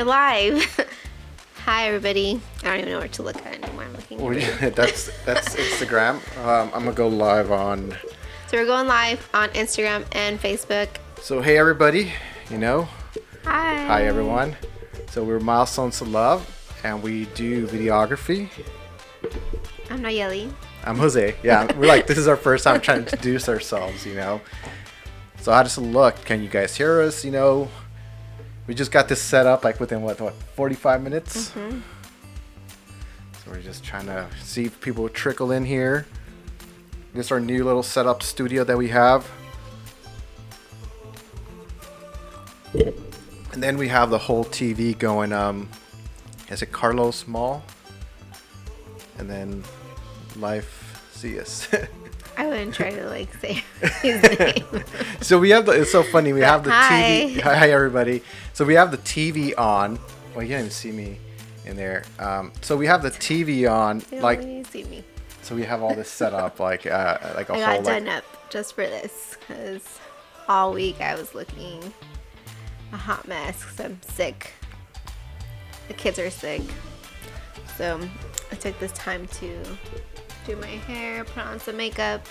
We're live. Hi, everybody. I don't even know where to look at anymore. I'm looking. That's Instagram. I'm gonna go live on. So we're going live on Instagram and Facebook. So hey everybody, Hi everyone. So we're Milestones of Love, and we do videography. I'm Nayeli. I'm Jose. Yeah, we're like, this is our first time trying to introduce ourselves. So how does it look? Can you guys hear us? We just got this set up like within what 45 minutes. Mm-hmm. So we're just trying to see if people trickle in here. This is our new little setup studio that we have. And then we have the whole TV going, is it Carlos Mall? And then Life CS. I wouldn't try to say his name. So we have it's so funny. We have the Hi. TV. Hi everybody. So we have the TV on. Well, you can't even see me in there. So we have the TV on. You don't really see me. So we have all this set up like a I whole. got done up just for this because all week I was looking a hot mess because I'm sick. The kids are sick. So I took this time to do my hair, put on some makeup.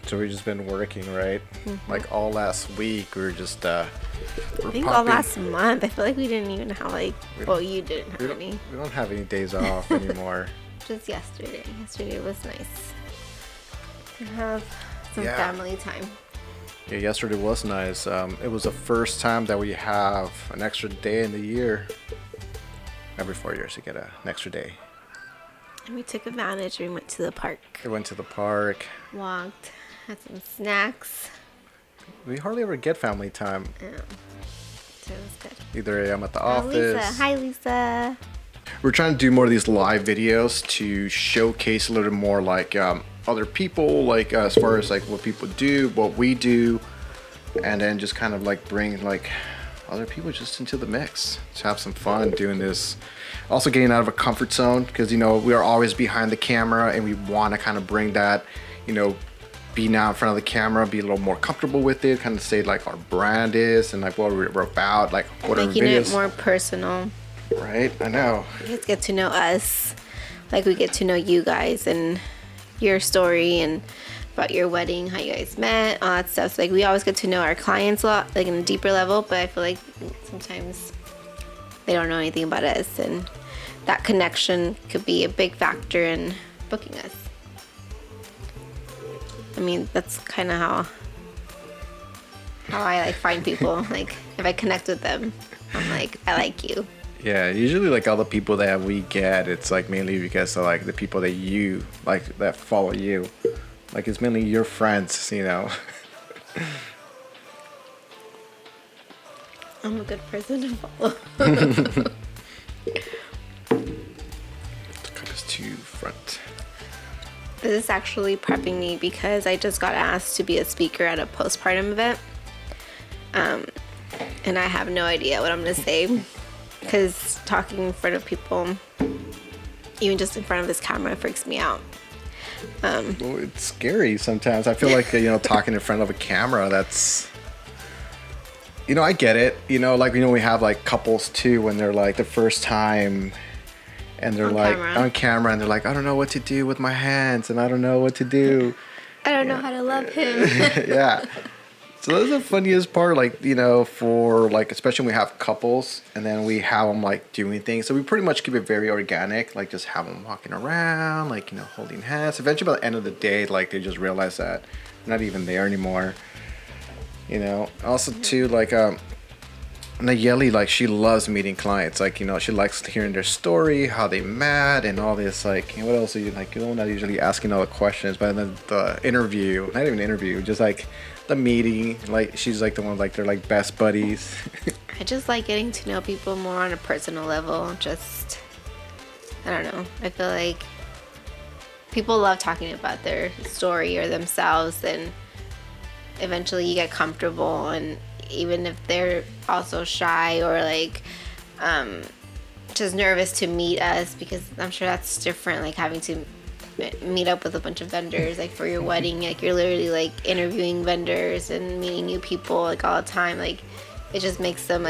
So we've just been working, right? Mm-hmm. Like all last week, we were just I think all last month. I feel like we didn't even have you didn't have any. We don't have any days off anymore. Just yesterday. Yesterday was nice to have some Yeah. family time. Yeah, yesterday was nice. It was the first time that we have an extra day in the year. Every 4 years you get an extra day. And we took advantage. We went to the park. We went to the park. Walked. Had some snacks. We hardly ever get family time. So it was good. Either I'm at the Oh, office. Lisa. Hi, Lisa. We're trying to do more of these live videos to showcase a little more other people, as far as what people do, what we do, and then just kind of bring other people just into the mix to have some fun doing this. Also getting out of a comfort zone because we are always behind the camera and we want to kind of bring that, be now in front of the camera, be a little more comfortable with it, kind of say our brand is and what we're about, what our Making videos. it more personal. Right, I know. You guys get to know us, we get to know you guys and your story and about your wedding, how you guys met, all that stuff. So, we always get to know our clients a lot, in a deeper level. But I feel like sometimes they don't know anything about us, and that connection could be a big factor in booking us. I mean, that's kind of how I find people. If I connect with them, I'm I like you. Yeah, usually all the people that we get, it's mainly because of the people that you that follow you. It's mainly your friends, I'm a good person to follow. Cut this to front. This is actually prepping me because I just got asked to be a speaker at a postpartum event. And I have no idea what I'm going to say. Because talking in front of people, even just in front of this camera, freaks me out. Well, it's scary sometimes. I feel talking in front of a camera, that's... I get it. We have couples too when they're the first time and they're on camera and they're I don't know what to do with my hands and I don't know what to do. I don't know how to love him. Yeah. So that's the funniest part, for especially when we have couples and then we have them doing things. So we pretty much keep it very organic, just have them walking around, holding hands. Eventually, by the end of the day, they just realize that they're not even there anymore. Also too, Nayeli, she loves meeting clients. She likes hearing their story, how they met, and all this. What else are you You're not usually asking all the questions, but then the interview, not even interview, just the meeting. She's the one they're best buddies. I just getting to know people more on a personal level. Just, I don't know. I feel people love talking about their story or themselves, and eventually you get comfortable, and even if they're also shy or just nervous to meet us, because I'm sure that's different, having to meet up with a bunch of vendors for your wedding. You're literally interviewing vendors and meeting new people all the time. It just makes them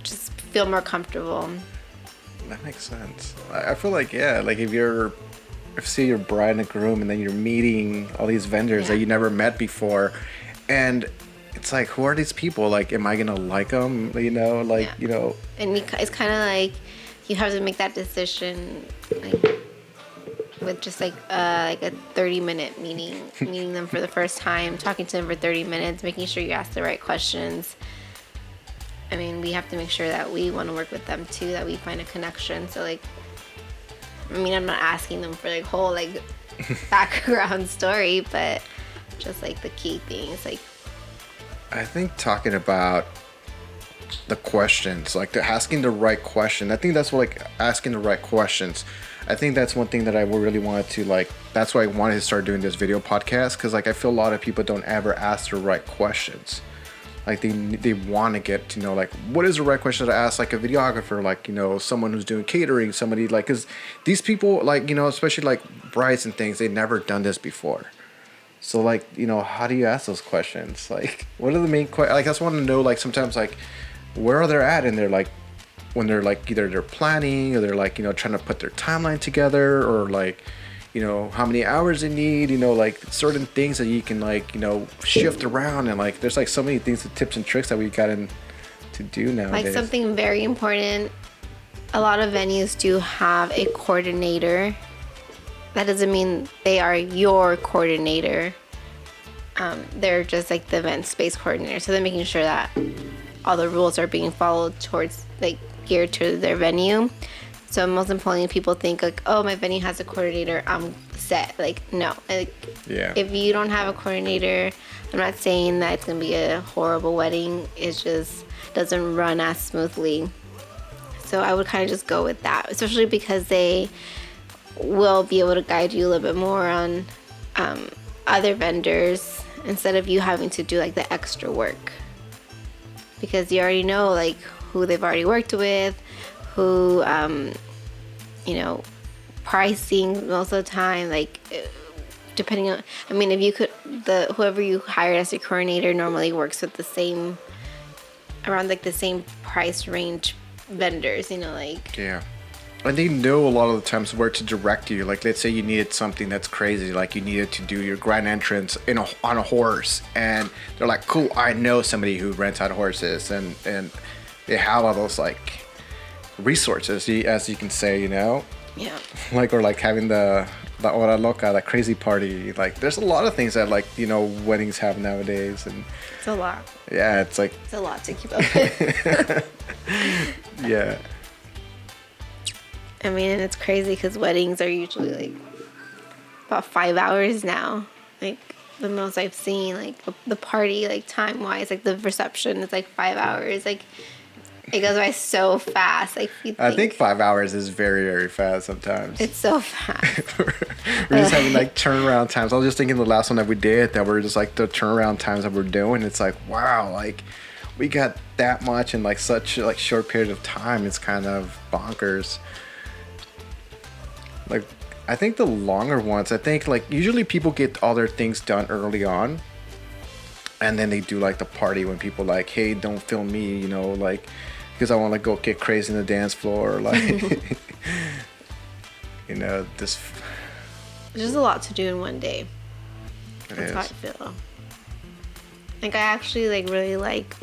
just feel more comfortable. That makes sense. I feel like, yeah, like if see your bride and groom and then you're meeting all these vendors that you never met before, and it's like, who are these people? Like, am I gonna like them? You know, like, you know. And it's kind of like you have to make that decision, like with just like a 30-minute meeting them for the first time, talking to them for 30 minutes, making sure you ask the right questions. I mean, we have to make sure that we want to work with them too, that we find a connection. So like, I mean, I'm not asking them for like whole like background story, but just like the key things. Like, I think talking about the questions, like asking the right question. I think that's what, like, asking the right questions. I think that's one thing that I really wanted to, like, that's why I wanted to start doing this video podcast, because like I feel a lot of people don't ever ask the right questions. Like they want to get to know, like, what is the right question to ask, like a videographer, like, you know, someone who's doing catering, somebody like, because these people, like, you know, especially like brides and things, they've never done this before. So like, you know, how do you ask those questions? Like, what are the main questions? Like, I just want to know, like, sometimes, like, where are they at in their, like, when they're like either they're planning or they're like, you know, trying to put their timeline together, or like, you know, how many hours they need, you know, like certain things that you can, like, you know, shift around, and like there's like so many things, the tips and tricks that we gotten to do nowadays. like something very important, a lot of venues do have a coordinator. That doesn't mean they are your coordinator. They're just like the event space coordinator. So they're making sure that all the rules are being followed towards, like, geared to their venue. So most importantly, people think like, oh, my venue has a coordinator, I'm set. Like, no. Like, if you don't have a coordinator, I'm not saying that it's gonna be a horrible wedding. It just doesn't run as smoothly. So I would kind of just go with that, especially because they will be able to guide you a little bit more on other vendors instead of you having to do like the extra work, because you already know like who they've already worked with, who you know, pricing most of the time, like depending on, I mean, if you could, whoever you hired as your coordinator normally works with the same, around like the same price range vendors, you know, like. Yeah. And they know a lot of the times where to direct you. Like, let's say you needed something that's crazy, like you needed to do your grand entrance on a horse, and they're like, cool, I know somebody who rents out horses, and they have all those like resources, as you can say, you know. Yeah. Like, or like having the hora loca, that crazy party. Like, there's a lot of things that, like, you know, weddings have nowadays, and It's a lot. yeah, it's like It's a lot to keep up with. yeah. I mean, and it's crazy because weddings are usually like about 5 hours now. Like the most I've seen, like the party, like time wise, like the reception is like 5 hours. Like it goes by so fast. Like I think 5 hours is very, very fast sometimes. It's so fast. We're just having like turnaround times. I was just thinking the last one that we did, that we're just like the turnaround times that we're doing. It's like, wow, like we got that much in like such like short period of time. It's kind of bonkers. Like, I think the longer ones, I think like usually people get all their things done early on, and then they do like the party when people like, hey, don't film me, you know, like, because I want to go get crazy in the dance floor, like, you know, this. There's just a lot to do in one day. That's how I feel. Like, I actually like really like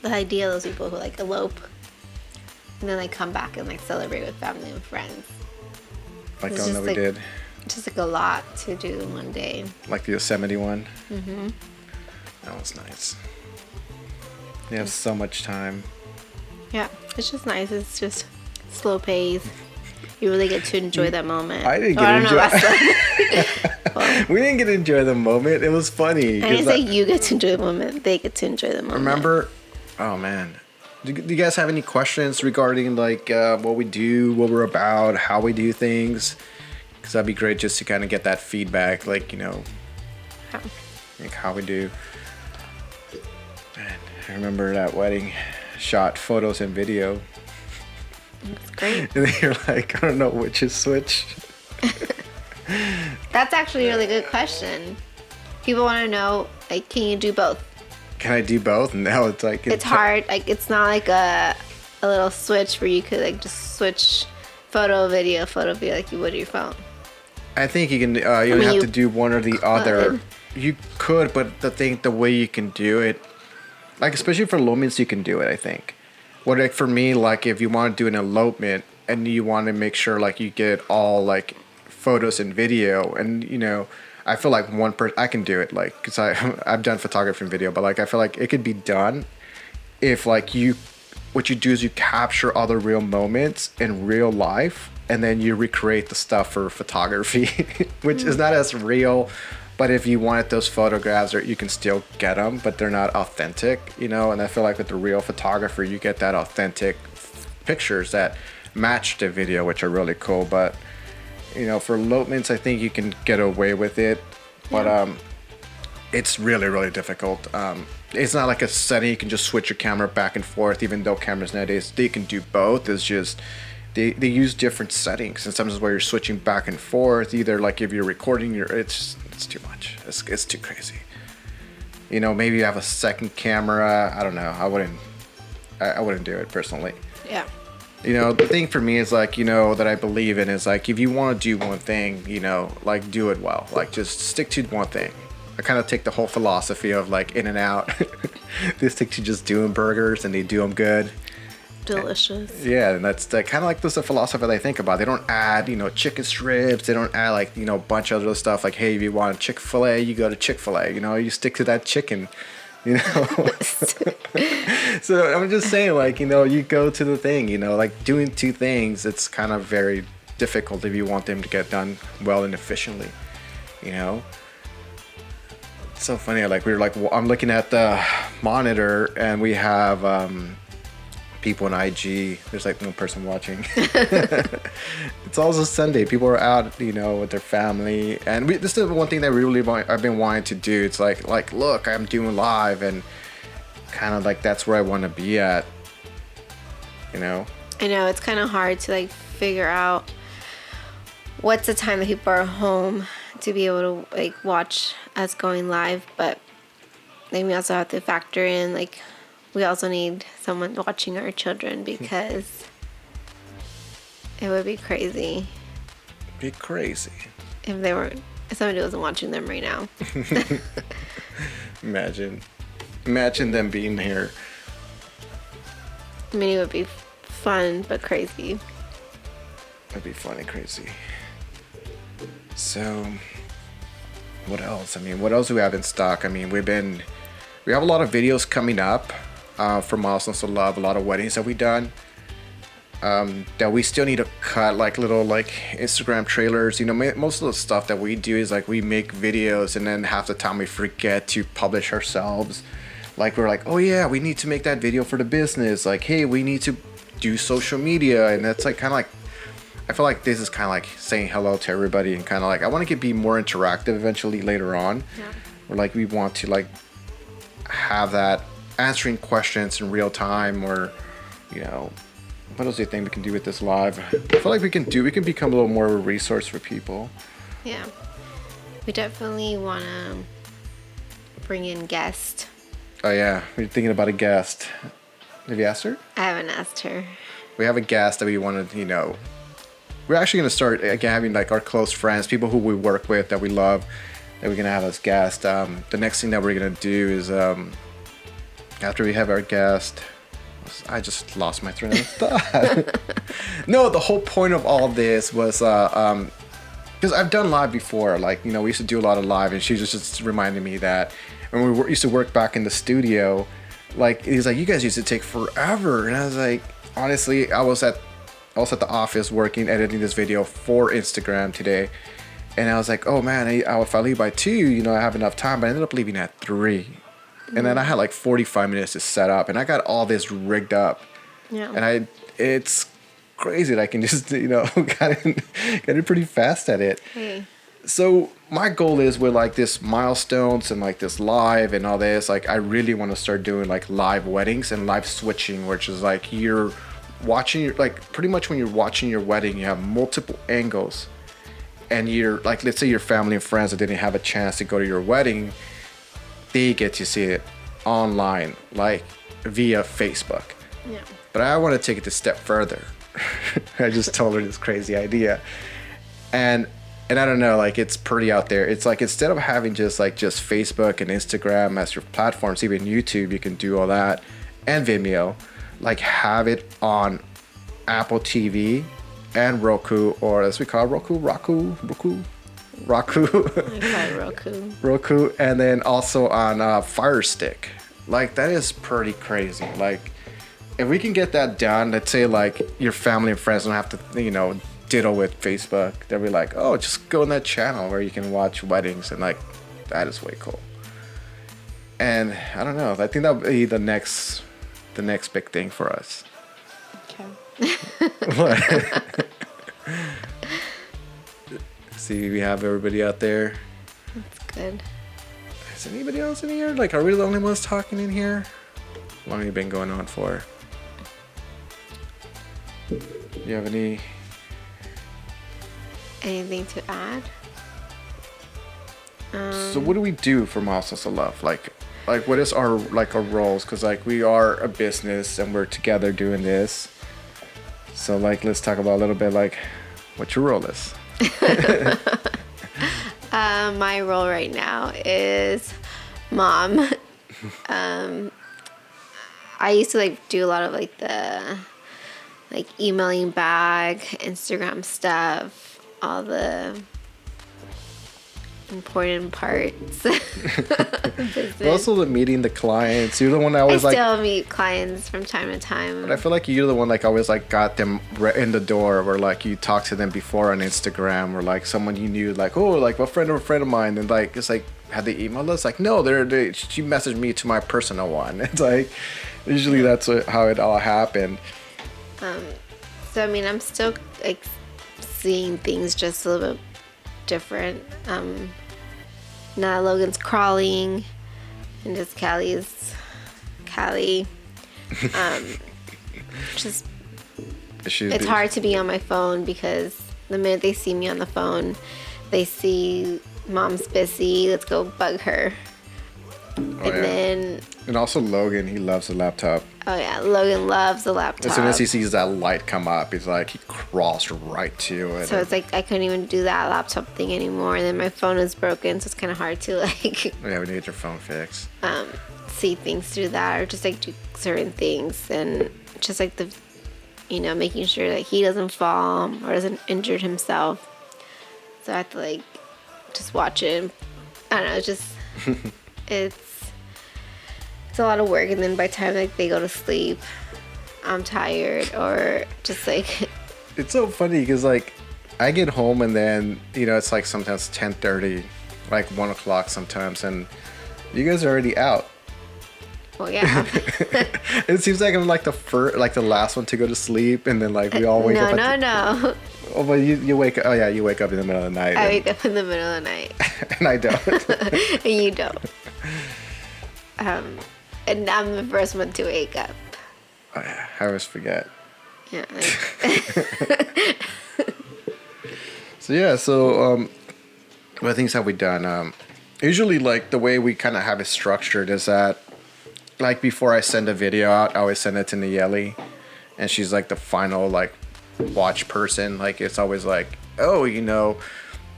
the idea of those people who like elope and then like come back and like celebrate with family and friends. Like the one that we did. Just like a lot to do in one day. Like the Yosemite one. Mm-hmm. That was nice. You have so much time. Yeah, it's just nice. It's just slow pace. You really get to enjoy that moment. I didn't get to enjoy. Well, we didn't get to enjoy the moment. It was funny. I didn't say you get to enjoy the moment. They get to enjoy the moment. Remember? Oh man. Do you guys have any questions regarding like what we do, what we're about, how we do things? Because that'd be great just to kind of get that feedback, like, you know, like how we do. Man, I remember that wedding shot photos and video. That's great. And then you're like, I don't know which is which. That's actually a really good question. People want to know, like, can you do both? can I do both? No, it's like It's hard. Like it's not like a little switch where you could like just switch photo, video like you would your phone. I think you can. You don't have to do one or the other. could. You could, but the way you can do it, like especially for elopements, you can do it. I think. What like for me, like if you want to do an elopement and you want to make sure like you get all like photos and video, and you know, I feel like one person I can do it like because I've done photography and video, but like I feel like it could be done if like you what you do is you capture other real moments in real life and then you recreate the stuff for photography, which is not as real. But if you wanted those photographs, you can still get them, but they're not authentic, you know. And I feel like with the real photographer, you get that authentic pictures that match the video, which are really cool. But you know, for elopements, I think you can get away with it, but it's really, really difficult. It's not like a setting you can just switch your camera back and forth. Even though cameras nowadays they can do both, it's just they use different settings, and sometimes where you're switching back and forth, either like if you're recording it's too much. It's too crazy. You know, maybe you have a second camera. I don't know. I wouldn't do it personally. Yeah. You know, the thing for me is like, you know, that I believe in is like if you want to do one thing, you know, like do it well. Like just stick to one thing. I kind of take the whole philosophy of like In and Out. They stick to just doing burgers and they do them good. Delicious. Yeah, and that's kind of like this the philosophy that I think about. They don't add, you know, chicken strips. They don't add like, you know, a bunch of other stuff. Like, hey, if you want Chick-fil-A, you go to Chick-fil-A. You know, you stick to that chicken. You know. So I'm just saying, like, you know, you go to the thing. You know, like doing two things. It's kind of very difficult if you want them to get done well and efficiently. You know. It's so funny. Like I'm looking at the monitor and we have. People in IG, there's like one person watching. It's also Sunday. People are out, you know, with their family, and this is one thing that I've been wanting to do. It's like look, I'm doing live, and kind of like that's where I want to be at. You know. I know it's kind of hard to like figure out what's the time that people are home to be able to like watch us going live, but then we also have to factor in like. We also need someone watching our children because it would be crazy. Be crazy. If somebody wasn't watching them right now. Imagine them being here. I mean, it would be fun, but crazy. It'd be fun and crazy. So, what else? I mean, what else do we have in stock? I mean, we have a lot of videos coming up. For Milestones of Love, a lot of weddings that we done that we still need to cut like little like Instagram trailers. You know, most of the stuff that we do is like we make videos and then half the time we forget to publish ourselves. Like we're like, oh yeah, we need to make that video for the business. Like, hey, we need to do social media, and that's like kind of like I feel like this is kind of like saying hello to everybody and kind of like I want to be more interactive eventually later on. Yeah. Or like we want to like have that. Answering questions in real time, or you know, what else do you think we can do with this live? I feel like we can become a little more of a resource for people. Yeah, we definitely want to bring in guests. Oh yeah, we're thinking about a guest. Have you asked her? I haven't asked her. We have a guest that we want to, you know, we're actually going to start again having like our close friends, people who we work with that we love, that we're going to have as guests. The next thing that we're going to do is after we have our guest, I just lost my train of thought. No, the whole point of all this was because I've done live before. Like, you know, we used to do a lot of live, and she just reminded me that when we used to work back in the studio, like he's like, you guys used to take forever, and I was like, honestly, I was at the office working, editing this video for Instagram today, and I was like, oh man, if I leave by 2, you know, I have enough time, but I ended up leaving at 3. And then I had like 45 minutes to set up, and I got all this rigged up. Yeah. And it's crazy that I can just, you know, got it pretty fast at it. Hey. So my goal is with like this milestones and like this live and all this, like I really want to start doing like live weddings and live switching, which is like you're watching like pretty much when you're watching your wedding, you have multiple angles, and you're like, let's say your family and friends that didn't have a chance to go to your wedding, they get to see it online, like via Facebook. Yeah. But I want to take it a step further. I just told her this crazy idea. And I don't know, like it's pretty out there. It's like instead of having just Facebook and Instagram as your platforms, even YouTube, you can do all that, and Vimeo, like have it on Apple TV and Roku, or as we call it, Roku. I call it Roku, and then also on Fire Stick. Like that is pretty crazy. Like if we can get that done, let's say like your family and friends don't have to, you know, diddle with Facebook. They'll be like, oh, just go on that channel where you can watch weddings, and like that is way cool. And I don't know, I think that would be the next big thing for us. Okay. What? See, we have everybody out there. That's good. Is anybody else in here? Like, are we the only ones talking in here? How long have you been going on for? Do you have anything to add? So what do we do for Milestones of Love? Like what is our roles? Because like we are a business and we're together doing this. So like let's talk about a little bit like what your role is. My role right now is mom. I used to like do a lot of like the like emailing back, Instagram stuff, all the important parts. But also the meeting the clients. You're the one that always I still meet clients from time to time. But I feel like you're the one like always like got them in the door, where like you talked to them before on Instagram, or like someone you knew, like oh like a friend of mine, and like it's like had they emailed us, like no, she messaged me to my personal one. It's like usually that's how it all happened. So I mean, I'm still like seeing things just a little bit different. Now Logan's crawling, and just Callie. Just it's hard to be on my phone, because the minute they see me on the phone, they see mom's busy. Let's go bug her. And also Logan, he loves the laptop. Oh yeah, Logan loves the laptop. As soon as he sees that light come up, he's like, he crawls right to it. So it's like I couldn't even do that laptop thing anymore, and then my phone is broken, so it's kind of hard to like. Yeah, we need your phone fixed. See things through that, or just like do certain things, and just like the, making sure that he doesn't fall or doesn't injure himself. So I have to like just watch it. I don't know, it's just it's a lot of work, and then by the time like they go to sleep, I'm tired, or just like. It's so funny because like I get home and then it's like sometimes 10:30, like 1 o'clock sometimes, and you guys are already out. Well, yeah. It seems like I'm like the last one to go to sleep, and then like we all wake up. No. Oh, but you wake up. Oh yeah, you wake up in the middle of the night. I wake up in the middle of the night. And I don't. And you don't. And I'm the first one to wake up. I always forget. Yeah. So what things have we done? Usually, like the way we kind of have it structured is that, like before I send a video out, I always send it to Nayeli, and she's like the final like watch person. Like it's always like, oh, I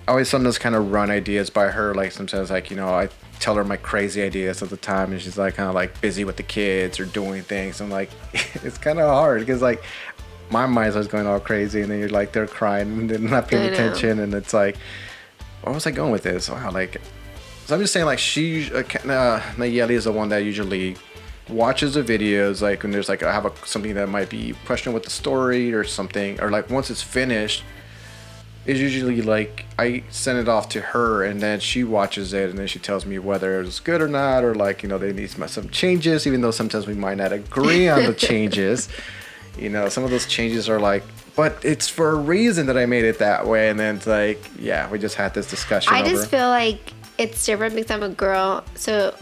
always sometimes kind of run ideas by her. Like sometimes like I tell her my crazy ideas at the time, and she's like kind of like busy with the kids or doing things. I'm like, it's kind of hard because like my mind's always going all crazy, and then you're like they're crying and they're not paying attention, and it's like, where was I going with this? Wow, like, so I'm just saying like Nayeli is the one that usually watches the videos, like when there's like I have something that might be questioned with the story or something, or like once it's finished, it's usually like I send it off to her, and then she watches it, and then she tells me whether it's good or not, or like they need some changes, even though sometimes we might not agree on the changes. Some of those changes are like, but it's for a reason that I made it that way, and then it's like, yeah, we just had this discussion. I just feel like it's different because I'm a girl, so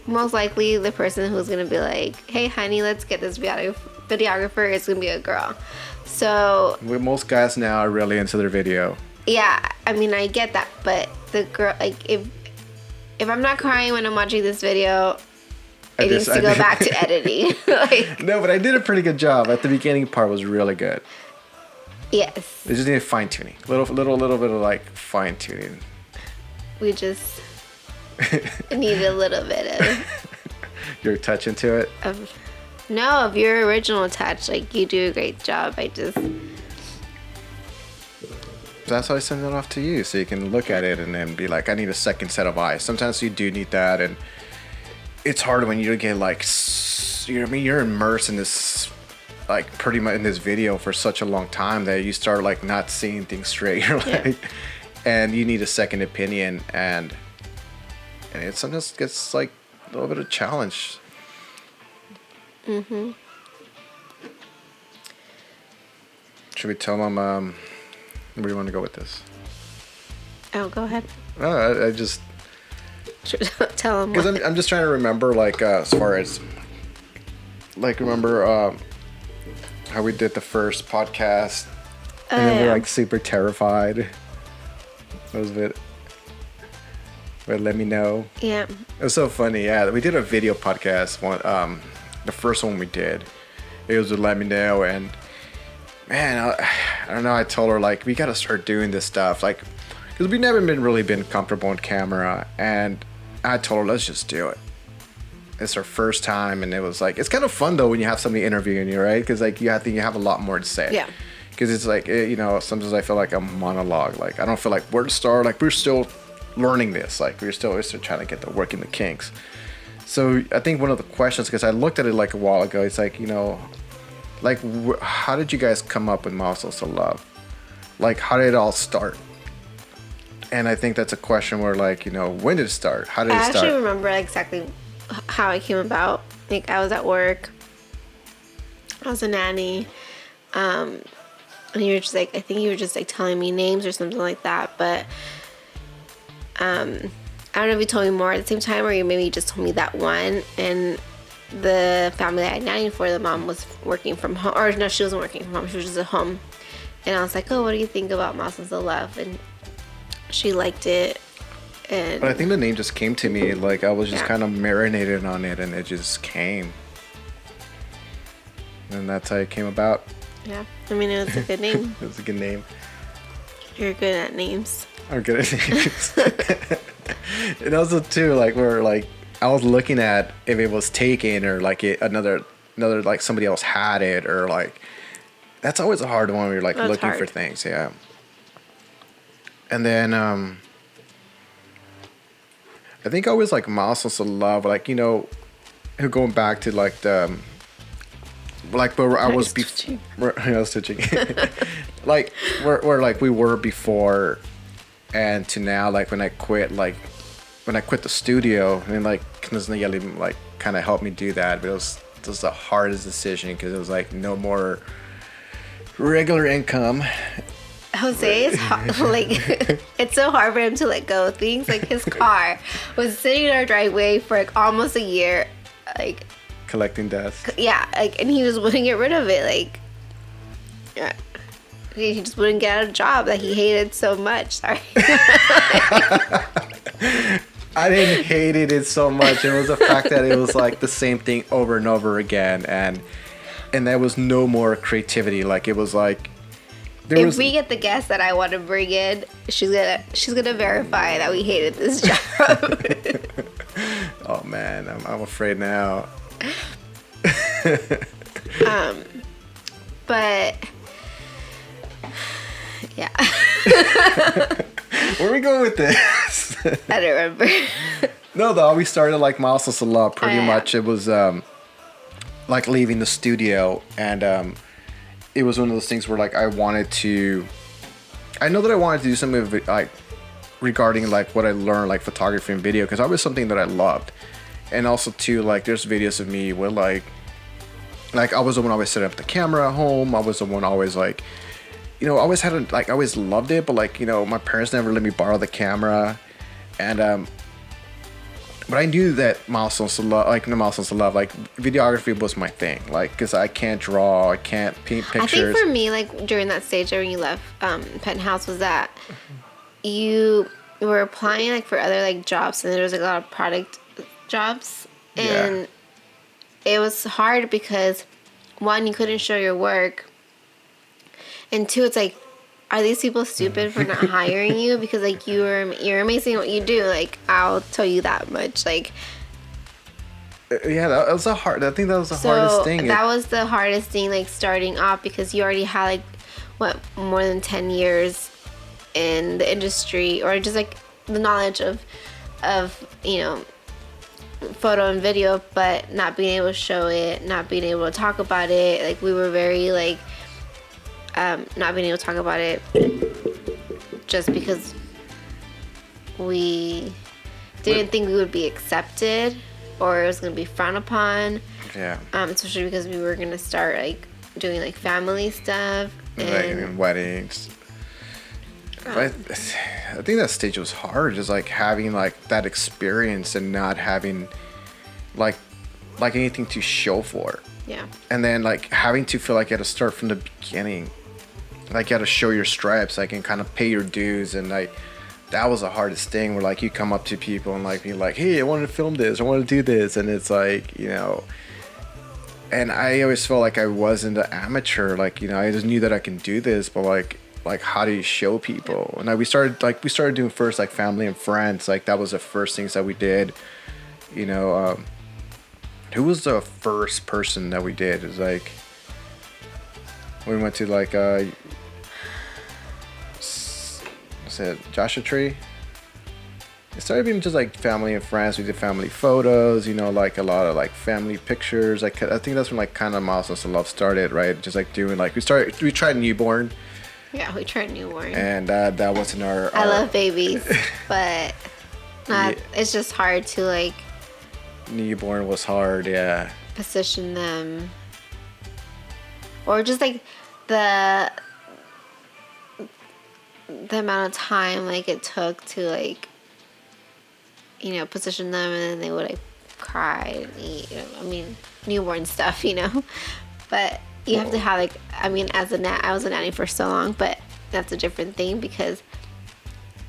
most likely the person who's gonna be like, hey honey, let's get this videographer is gonna be a girl. So most guys now are really into their video. Yeah, I mean I get that, but the girl, like if I'm not crying when I'm watching this video, It needs to go back to editing. Like, no, but I did a pretty good job. At the beginning part was really good. yes. It just needed fine tuning. Little bit of like fine tuning. We just need a little bit of Your touch into it. Of your original touch. Like, you do a great job. That's why I send it off to you, so you can look at it and then be like, I need a second set of eyes. Sometimes you do need that, and it's hard when you get like, you're immersed in this, like pretty much in this video for such a long time that you start like not seeing things straight. You're like, and you need a second opinion, and it sometimes gets like a little bit of challenge. Mm-hmm. Should we tell them? Where do you want to go with this? Oh, go ahead. No, I just tell them. Because I'm just trying to remember, like, as far as, like, remember how we did the first podcast, and then we're like super terrified. That was a bit. But let me know. Yeah. It was so funny. Yeah, we did a video podcast. The first one we did, it was with Let Me Know, and man, I don't know. I told her like we gotta start doing this stuff, like, because we've never really been comfortable on camera, and I told her let's just do it. It's our first time, and it was like it's kind of fun though when you have somebody interviewing you, right? Because like you have a lot more to say. Yeah. Because it's like sometimes I feel like a monologue. Like I don't feel like where to start. Like we're still learning this. Like we're still trying to get the work in the kinks. So I think one of the questions, because I looked at it like a while ago, it's like like how did you guys come up with Milestones of Love? Like how did it all start? And I think that's a question where like when did it start? How did it start? I actually remember exactly how it came about. Like I was at work. I was a nanny. And you were just like, I think you were just like telling me names or something like that. But I don't know if you told me more at the same time or you maybe just told me that one. And the family that I nannied for, the mom was working from home. Or no, she wasn't working from home. She was just at home. And I was like, oh, what do you think about Milestones of Love? And she liked it. And but I think the name just came to me. Like I was just kind of marinated on it and it just came. And that's how it came about. Yeah. I mean, it was a good name. It was a good name. You're good at names. I'm good at names. And also too, like I was looking at if it was taken or like another like somebody else had it or like that's always a hard one when you're like looking for things, yeah. And then I think I was like Milestones of Love, like going back to like the like where I was before. I was touching. Like where like we were before, and to now, like when I quit the studio, and like Knizna like kind of helped me do that, but it was the hardest decision because it was like no more regular income. Jose is like it's so hard for him to let go of things. Like his car was sitting in our driveway for like almost a year, like collecting dust. Yeah, like, and he just wouldn't get rid of it. Like, yeah, he just wouldn't get a job that he hated so much. Sorry. I didn't hate it so much. It was the fact that it was like the same thing over and over again, and there was no more creativity. Like it was like. If we get the guest that I want to bring in, she's gonna verify that we hated this job. Oh man, I'm afraid now. But yeah. Where are we going with this? I don't remember. No, though we started like Milestones of Love. Pretty much, it was like leaving the studio, and it was one of those things where like I wanted to do something like regarding like what I learned, like photography and video, because that was something that I loved. And also too, like there's videos of me where like I was the one always setting up the camera at home. I was the one always like, I always had I always loved it, but like my parents never let me borrow the camera, and but I knew that Milestones of Love, like videography was my thing, like because I can't draw, I can't paint pictures. I think for me, like during that stage when you left Penthouse, was that you were applying like for other like jobs, and there was like a lot of product jobs, and it was hard because, one, you couldn't show your work, and two, it's like, are these people stupid for not hiring you? Because like you're amazing at what you do. Like, I'll tell you that much. Like, yeah, that was I think that was the hardest thing. That was the hardest thing, like starting off, because you already had like what, more than 10 years in the industry, or just like the knowledge of you know, photo and video, but not being able to show it, not being able to talk about it. Like, we were very like not being able to talk about it just because we didn't think we would be accepted, or it was going to be frowned upon. Yeah. Especially because we were going to start like doing like family stuff and weddings. I think that stage was hard, just like having like that experience and not having like anything to show for. Yeah. And then like having to feel like you had to start from the beginning, like you had to show your stripes, like, and kind of pay your dues. And like that was the hardest thing, where like you come up to people and like be like, hey, I wanted to film this, I want to do this, and it's like, you know. And I always felt like I wasn't an amateur, like, you know, I just knew that I can do this, but like how do you show people? And we started doing first like family and friends, like that was the first things that we did, you know. Who was the first person that we did? It was like we went to like what's it, Joshua Tree. It started being just like family and friends. We did family photos, you know, like a lot of like family pictures. Like I think that's when like kind of Milestones of Love started, right? Just like doing like we tried newborn. Yeah, we tried newborn. And that wasn't our. I love babies, but it's just hard to like. Newborn was hard, yeah. Position them, or just like the amount of time like it took to like, you know, position them, and then they would like cry and eat. You know, I mean, newborn stuff, you know. But you have to have like, I mean, I was a nanny for so long, but that's a different thing because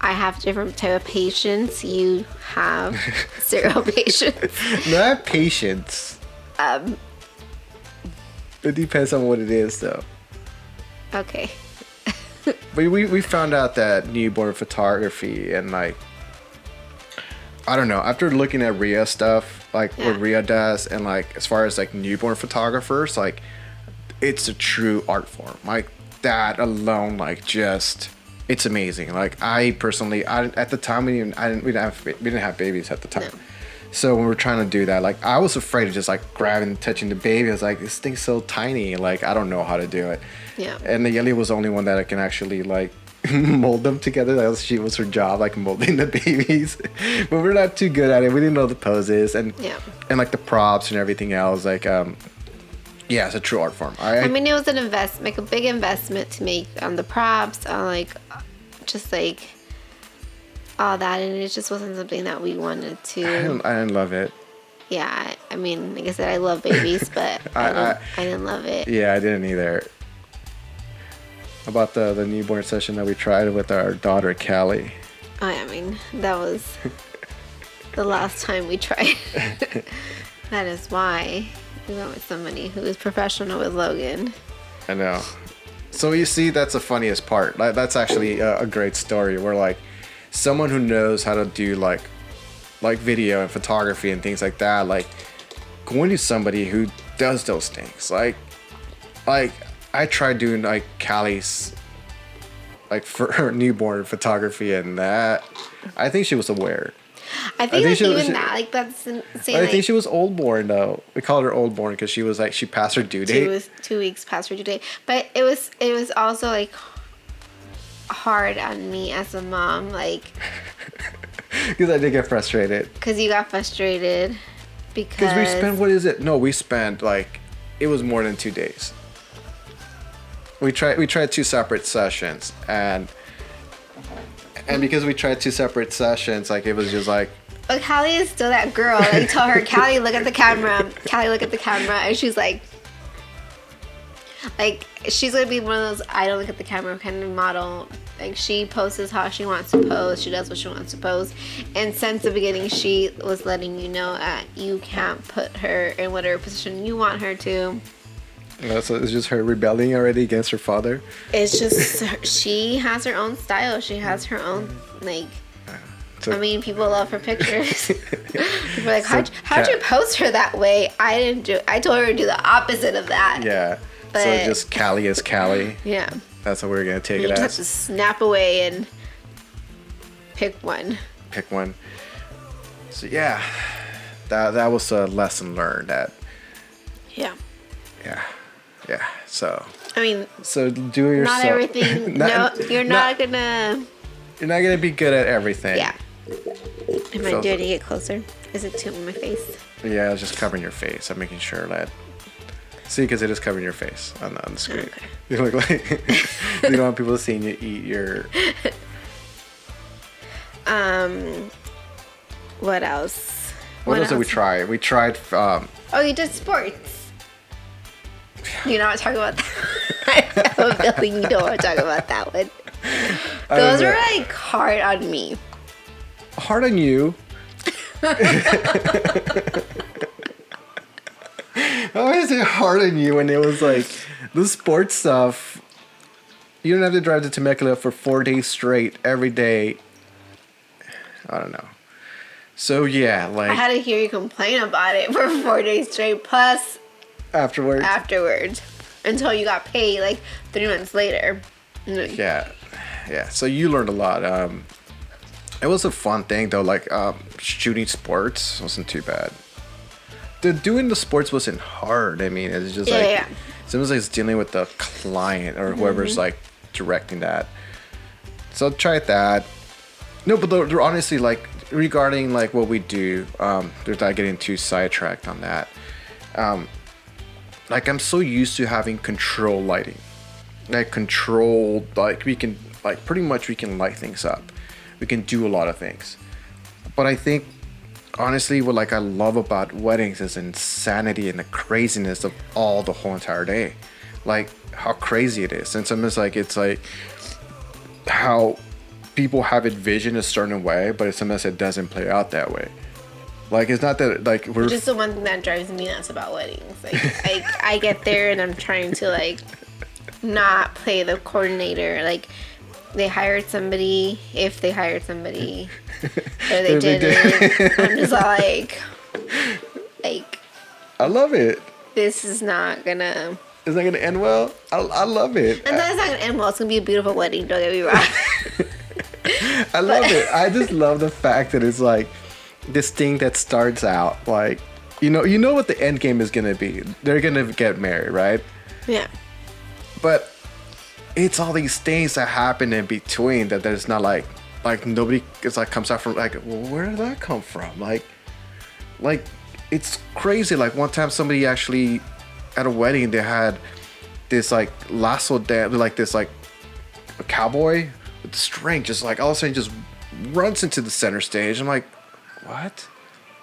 I have different type of patience. You have zero patience. No, I have patience. It depends on what it is, though. Okay. But we found out that newborn photography and like, I don't know, after looking at Rhea stuff, like what Rhea does, and like as far as like newborn photographers, like it's a true art form. Like that alone, like just, it's amazing. Like I personally, at the time we didn't have babies at the time. No. So when we were trying to do that, like I was afraid of just like grabbing and touching the baby. I was like, this thing's so tiny. Like I don't know how to do it. Yeah. And Nayeli was the only one that I can actually like mold them together. That was her job, like molding the babies. But we're not too good at it. We didn't know the poses and like the props and everything else. Like yeah, it's a true art form. I mean, it was an investment, like a big investment to make on the props, on like just like all that, and it just wasn't something that we wanted to. I didn't love it. Yeah, I mean, like I said, I love babies, but I didn't love it. Yeah, I didn't either. About the newborn session that we tried with our daughter Callie. Oh, yeah, I mean, that was the last time we tried. That is why we went with somebody who is professional with Logan. I know. So you see, that's the funniest part. Like, that's actually a great story where like someone who knows how to do like video and photography and things like that, like going to somebody who does those things. Like I tried doing like Callie's like for her newborn photography, and that I think she was aware. I think like even that, like that's insane. I think she was old born though. We called her old born because she was like, she passed her due date. She was 2 weeks past her due date, but it was also like hard on me as a mom, like because I did get frustrated. Because you got frustrated because we spent, what is it? No, we spent like, it was more than 2 days. We tried 2 separate sessions, and because we tried 2 separate sessions, like it was just like. But Callie is still that girl. Like tell her, Callie, look at the camera. Callie, look at the camera, and she's like, Like, she's gonna be one of those I don't look at the camera kind of model. Like, she poses how she wants to pose. She does what she wants to pose. And since the beginning, she was letting you know that you can't put her in whatever position you want her to. So it's just her rebelling already against her father. It's just she has her own style. She has her own, like. I mean, people love her pictures. People are like, how'd you post her that way? I told her to do the opposite of that. Yeah. But, so just Callie is Callie. Yeah. That's what we're gonna take you it just as. have to snap away and pick one. Pick one. So yeah, that was a lesson learned. Yeah. Yeah. So. I mean. So do it yourself. Not everything. You're not gonna. You're not gonna be good at everything. Yeah. Am I doing to get closer? Is it too in my face? Yeah, I was just covering your face. I'm making sure that. See, because it is covering your face on the screen. Okay. You look like you don't want people seeing you eat your. What else? What else did we try? We tried. Oh, you did sports. You not talk about that. I have a feeling you don't want to talk about that one. Those were like hard on me. Hard on you? How is it hard on you when it was like the sports stuff? You don't have to drive to Temecula for 4 days straight every day. I don't know. So yeah, like I had to hear you complain about it for 4 days straight. Plus afterwards, until you got paid like 3 months later. Yeah. So you learned a lot. It was a fun thing though. Like shooting sports wasn't too bad. Doing the sports wasn't hard. I mean, it's just sometimes like it's dealing with the client or whoever's like directing that. So try that. No, but they're honestly like regarding like what we do. They're not getting too sidetracked on that. Like I'm so used to having control lighting, like controlled. Like we can like pretty much we can light things up. We can do a lot of things. But I think honestly what like I love about weddings is insanity and the craziness of all the whole entire day. Like how crazy it is. And sometimes like it's like how people have it vision a certain way, but sometimes it doesn't play out that way. Like it's not that like we're just the one thing that drives me nuts about weddings. Like I get there and I'm trying to like not play the coordinator. Like they hired somebody, if they hired somebody, or they didn't. I'm just like I love it. This is not gonna. It's not gonna end well. I love it. And then it's not gonna end well. It's gonna be a beautiful wedding. Don't get me wrong. I love it. I just love the fact that it's like this thing that starts out like you know what the end game is gonna be. They're gonna get married, right? Yeah. But it's all these things that happen in between that there's not like nobody it's like comes out from like, well, where did that come from? Like it's crazy. Like one time somebody actually at a wedding they had this like lasso dance, like this like a cowboy with the string just like all of a sudden just runs into the center stage. I'm like, what?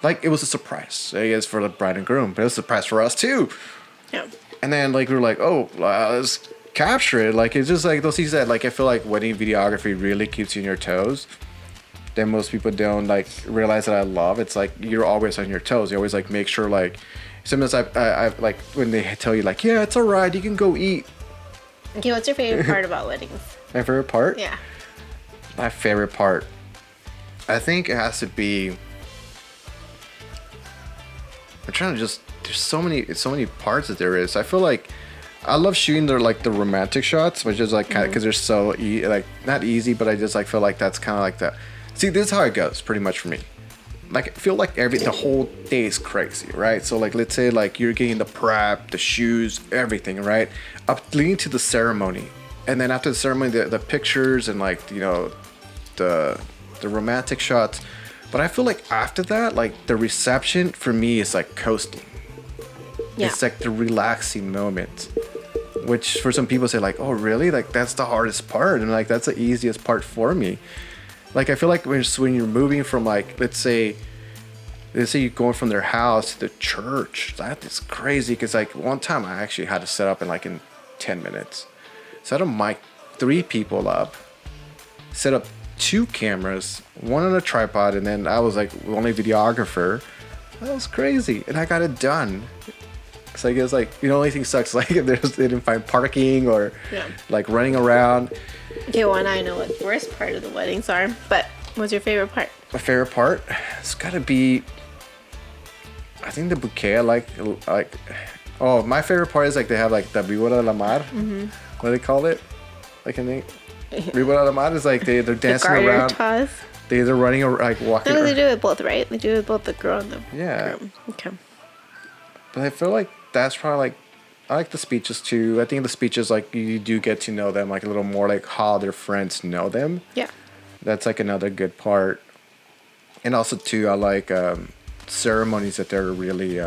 Like it was a surprise, I guess, for the bride and groom, but it was a surprise for us too. Yeah. And then like we were like, oh, let's capture it. Like it's just like those things that like I feel like wedding videography really keeps you on your toes. Then most people don't like realize that I love. It's like you're always on your toes. You always like make sure like sometimes I like when they tell you like, yeah, it's alright, you can go eat. Okay, what's your favorite part about weddings? My favorite part? Yeah. My favorite part, I think it has to be. I'm trying to just. There's so many parts that there is. I feel like I love shooting the romantic shots, which is like kind of because they're so like not easy, but I just like feel like that's kind of like the. See, this is how it goes pretty much for me. Like I feel like the whole day is crazy, right? So like let's say like you're getting the prep, the shoes, everything, right? Up leading to the ceremony, and then after the ceremony, the pictures and like the romantic shots. But I feel like after that, like the reception for me is like coasting. Yeah. It's like the relaxing moment, which for some people say like, oh really? Like that's the hardest part, and like that's the easiest part for me. Like I feel like when you're moving from like let's say you're going from their house to the church, that is crazy. Because like one time I actually had to set up in 10 minutes. Set a mic 3 people up, set up 2 cameras, 1 on a tripod, and then I was like the only videographer. That was crazy, and I got it done. So I guess like, the only thing sucks like if they didn't find parking or like running around. Okay, well, now I know what the worst part of the weddings are, but what's your favorite part? My favorite part, it's gotta be, I think the bouquet. I like. Oh, my favorite part is like they have like the Viva de la Mar. What do they call it? Like in the Viva de la Mar is like they're dancing the around. toss. They're running or like walking. No, they do it both, right? They do it both the girl and the groom. Okay. But I feel like that's probably like, I like the speeches too. I think the speeches like you do get to know them like a little more, like how their friends know them. Yeah. That's like another good part. And also too, I like ceremonies that they're really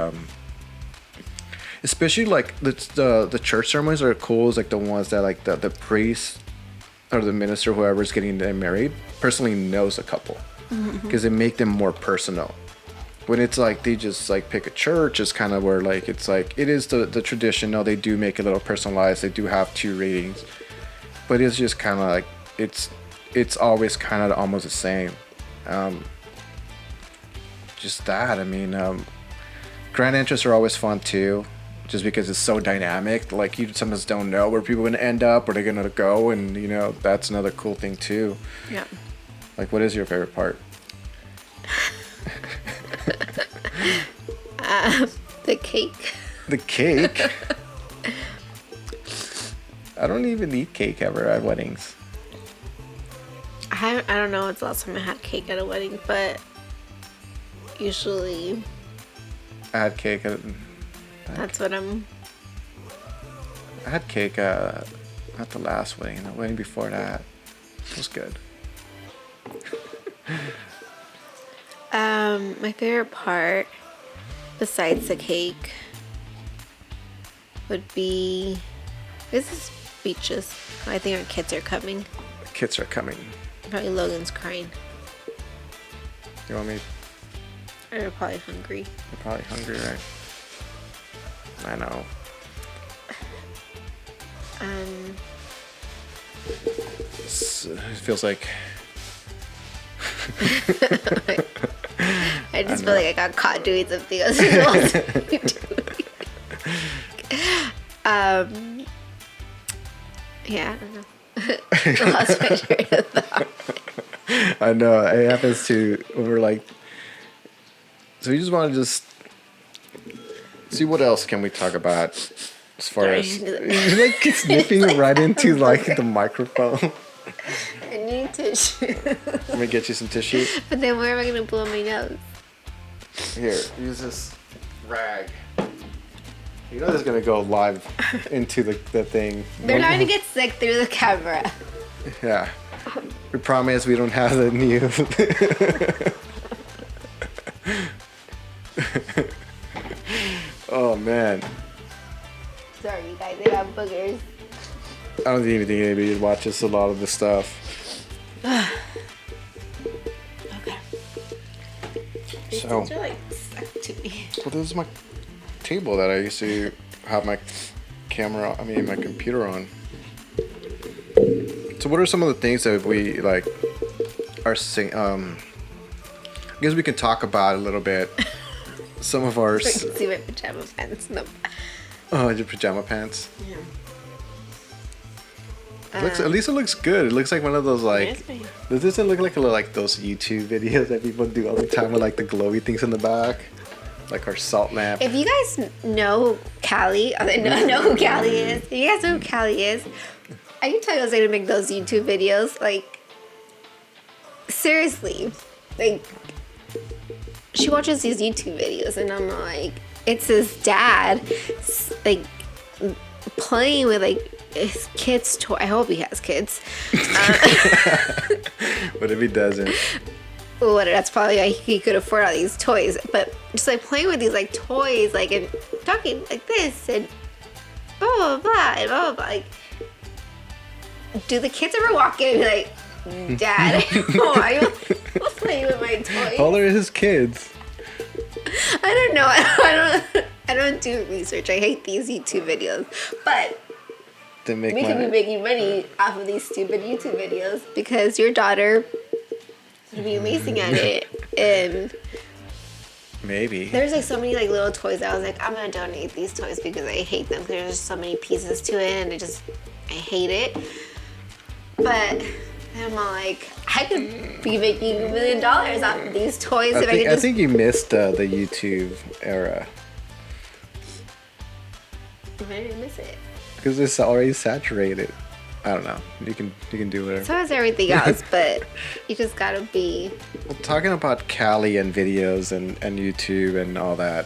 especially like the church ceremonies are cool. Is like the ones that like the priest or the minister, whoever's getting them married, personally knows a couple, because they make them more personal. When it's like they just like pick a church, it's kind of where like it's like it is the tradition. No, they do make it a little personalized. They do have 2 ratings, but it's just kind of like it's always kind of almost the same. Just that. I mean, grand entries are always fun too, just because it's so dynamic. Like you sometimes don't know where people are gonna end up, where they're gonna go, and you know that's another cool thing too. Yeah. Like, what is your favorite part? The cake. The cake. I don't even eat cake ever at weddings. I don't know what's the last time I had cake at a wedding, but usually I had cake. That's what I'm. I had cake at the last wedding. The wedding before that, it was good. My favorite part, besides the cake, would be this is speeches. I think our kids are coming. The kids are coming. Probably Logan's crying. You want me? Or they're probably hungry. You're probably hungry, right? I know. It feels like. I just feel like I got caught doing something else. Yeah, I don't know. I lost my train of thought. I know it happens too. We're like, so we just want to just see what else can we talk about as far as you're like sniffing right into like the microphone. I need tissue. Let me get you some tissue. But then where am I gonna blow my nose? Here, use this rag. You know this is gonna go live into the thing. They're not gonna get sick through the camera. Yeah. We promise we don't have the new. Oh man. Sorry, you guys. They have boogers. I don't even think anybody watches a lot of this stuff. Okay. So. These are like stuck to me. Well, this is my table that I used to have my my computer on. So what are some of the things that we like are I guess we can talk about a little bit. Some of our See my pajama pants. No. Oh, your pajama pants. Yeah. At least it looks good. It looks like one of those like. Does this look like those YouTube videos that people do all the time with like the glowy things in the back, like our salt lamp? If you guys know Callie, know who Callie is. If you guys know who Callie is, I can tell you I was gonna make those YouTube videos. Like, seriously, like, she watches these YouTube videos, and I'm like, it's his dad, like, playing with like his kids' toy. I hope he has kids. What if he doesn't? What? That's probably why he could afford all these toys. But just like playing with these like toys, like, and talking like this and blah blah blah and blah blah blah. Like, do the kids ever walk in and be like, Dad, why are you playing with my toys? How old are his kids? I don't know. I don't do research. I hate these YouTube videos. But to make we could be making money off of these stupid YouTube videos because your daughter would be amazing at it. And maybe. there's like so many like little toys that I was like, I'm gonna donate these toys because I hate them. There's just so many pieces to it, and I hate it. But I'm like, I could be making $1 million off of these toys if I could just. I think you missed the YouTube era. Why did I miss it? Because it's already saturated. I don't know. You can do whatever. So is everything else, but you just gotta be. Well, talking about Callie and videos and YouTube and all that.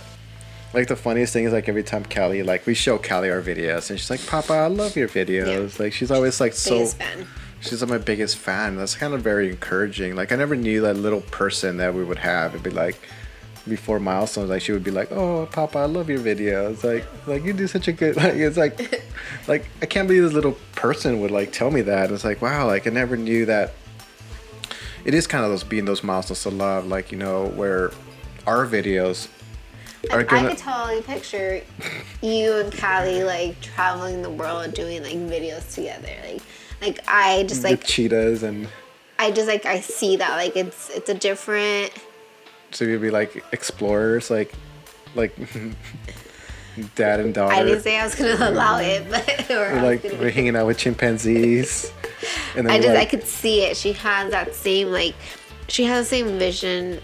Like the funniest thing is like every time Callie, like we show Callie our videos and she's like, Papa, I love your videos. Yeah. Like she's always like Biggest fan. She's my biggest fan. That's kind of very encouraging. Like I never knew that little person that we would have. It'd be like before Milestones, like she would be like, "Oh, Papa, I love your videos. Like you do such a good." Like it's like I can't believe this little person would like tell me that. It's like wow, like I never knew that. It is kind of those milestones of love, like you know, where our videos are gonna. I could totally picture you and Callie like traveling the world doing like videos together, like I just like with cheetahs and. I just like I see that like it's a different. So you'd be like explorers, like dad and daughter. I didn't say I was gonna allow it, but we're hanging out with chimpanzees. And then I could see it. She has that same she has the same vision,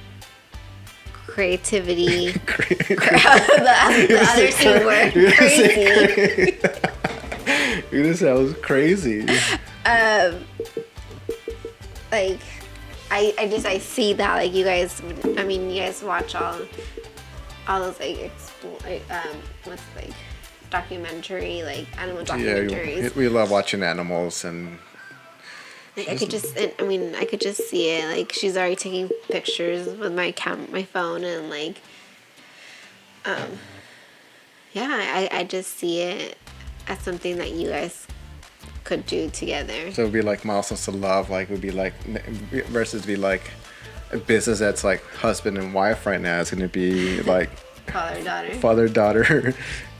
creativity. the other two word, crazy. You just sounds crazy. Like. I see that like you guys watch all those like what's like documentary like animal documentaries. Yeah, we love watching animals and like I could just see it. Like she's already taking pictures with my phone and like I just see it as something that you guys could do together. So it'd be like Milestones of Love, like would be like versus be like a business that's like husband and wife right now. It's gonna be like father daughter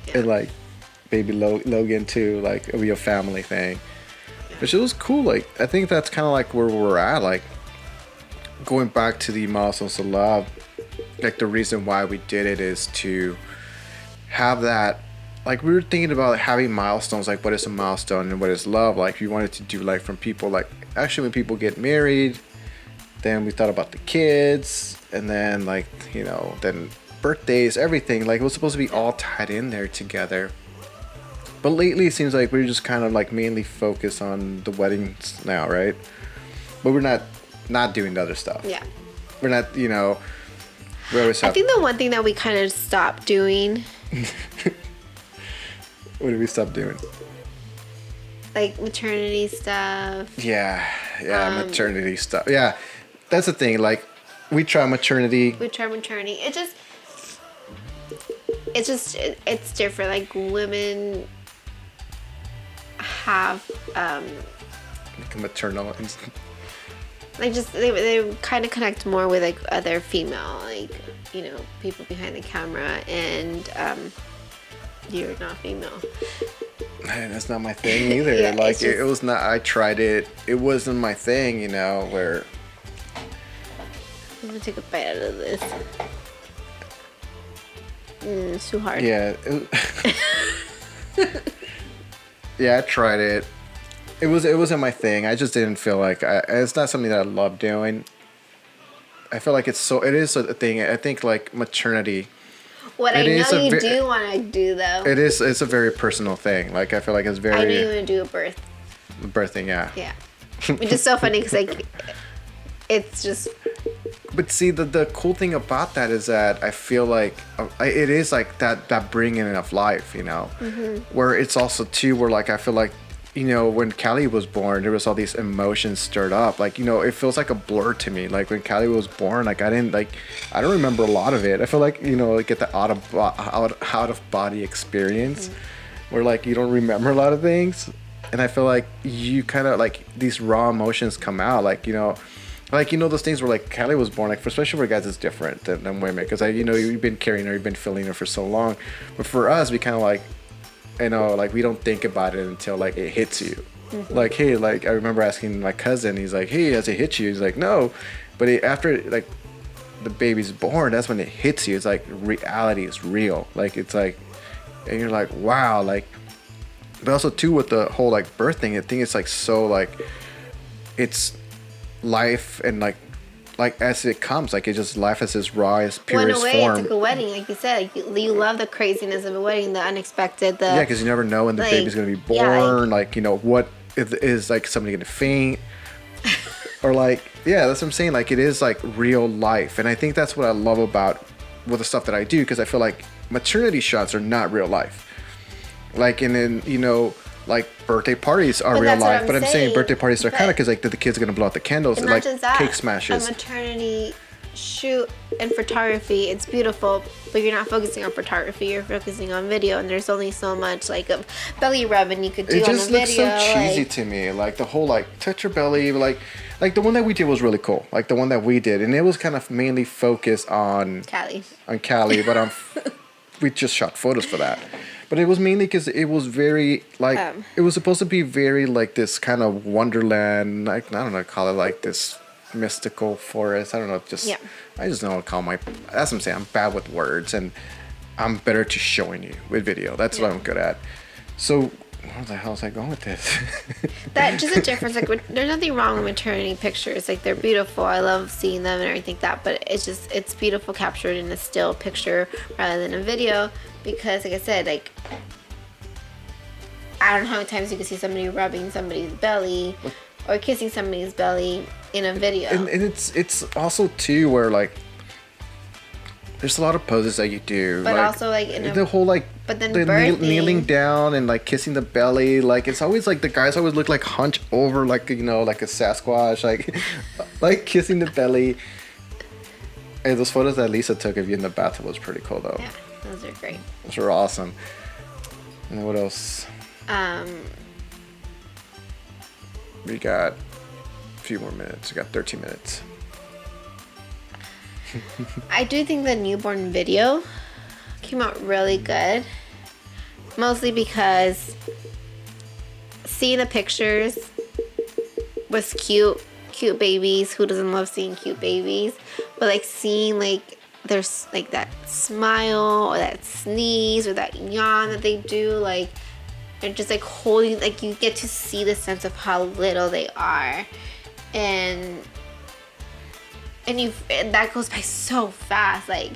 yeah. And like baby Logan too. Like it'll be a family thing. Yeah. Which it was cool. Like I think that's kind of like where we're at. Like going back to the Milestones of Love, like the reason why we did it is to have that. Like we were thinking about having milestones, like what is a milestone and what is love. Like we wanted to do like from people, like actually when people get married, then we thought about the kids, and then like you know then birthdays, everything. Like it was supposed to be all tied in there together. But lately it seems like we're just kind of like mainly focused on the weddings now, right? But we're not doing the other stuff. Yeah. We're not, you know. We always have. I think the one thing that we kind of stopped doing. What did we stop doing? Like maternity stuff. Yeah, maternity stuff. Yeah, that's the thing. Like, we try maternity. It's different. Like women have like maternal. Like just they kind of connect more with like other female like you know people behind the camera and. You're not female. That's not my thing either. Yeah, like it was not. I tried it. It wasn't my thing. You know where. I'm gonna take a bite out of this. It's too hard. Yeah. Yeah, I tried it. It wasn't my thing. I just didn't feel like it's not something that I love doing. I feel like it is a thing. I think like maternity. What I know you do want to do though. It's a very personal thing. Like I feel like it's very. I know you want to do a birthing, yeah. Yeah, which is so funny because like, it's just. But see, the cool thing about that is that I feel like it is like that bringing of life, you know, where it's also too where like I feel like. You know, when Callie was born, there was all these emotions stirred up. Like, you know, it feels like a blur to me. Like when Callie was born, like I don't remember a lot of it. I feel like, you know, like get the out of body experience, where like you don't remember a lot of things, and I feel like you kind of like these raw emotions come out. Like you know those things where like Callie was born. Like especially for guys, it's different than women because you've been carrying her, you've been feeling her for so long, but for us, we kind of like. you know, like we don't think about it until like it hits you. Like, hey, like I remember asking my cousin, he's like, hey, has it hit you? He's like, no. But after like the baby's born, that's when it hits you. It's like reality is real. Like it's like, and you're like, wow, like. But also too with the whole like birth thing, I think it's like so like, it's life and like as it comes, like it's just life as its rawest, purest form. In a way, form. it's like a wedding, like you said. Like you love the craziness of a wedding, the unexpected. Yeah, because you never know when the like, baby's gonna be born. Yeah, like you know what is like somebody gonna faint, or like yeah, that's what I'm saying. Like it is like real life, and I think that's what I love about with the stuff that I do, because I feel like maternity shots are not real life. Like and then you know. Like birthday parties are real life, but I'm saying birthday parties are kind of because like the kid's gonna blow out the candles and like cake smashes. A maternity shoot and photography, it's beautiful, but you're not focusing on photography. You're focusing on video, and there's only so much like of belly rubbing you could do on a video. It just looks so cheesy to me. Like the whole like touch your belly, like the one that we did was really cool. Like the one that we did, and it was kind of mainly focused on Cali, but we just shot photos for that. But it was mainly because it was very, like, it was supposed to be very, like, this kind of wonderland, like, I don't know, call it, like, this mystical forest. I don't know, just, I just know how to call that's what I'm saying. I'm bad with words, and I'm better to showing you with video. That's what I'm good at. So, where the hell is I going with this? That, just a difference, like, there's nothing wrong with maternity pictures. Like, they're beautiful. I love seeing them and everything like that, but it's just, it's beautiful captured in a still picture rather than a video. Because, like I said, like, I don't know how many times you can see somebody rubbing somebody's belly or kissing somebody's belly in a video. And it's also, too, where, like, there's a lot of poses that you do. But like, also, like, the whole, like, but then kneeling down and, like, kissing the belly. Like, it's always, like, the guys always look, like, hunched over, like, you know, like a Sasquatch. Like kissing the belly. Hey, those photos that Lisa took of you in the bathtub was pretty cool, though. Yeah. Those are great. Those are awesome. And then what else? We got a few more minutes. We got 13 minutes. I do think the newborn video came out really good. Mostly because seeing the pictures was cute. Cute babies. Who doesn't love seeing cute babies? But like seeing like there's like that smile or that sneeze or that yawn that they do, like, and just like holding, like you get to see the sense of how little they are, and that goes by so fast. Like,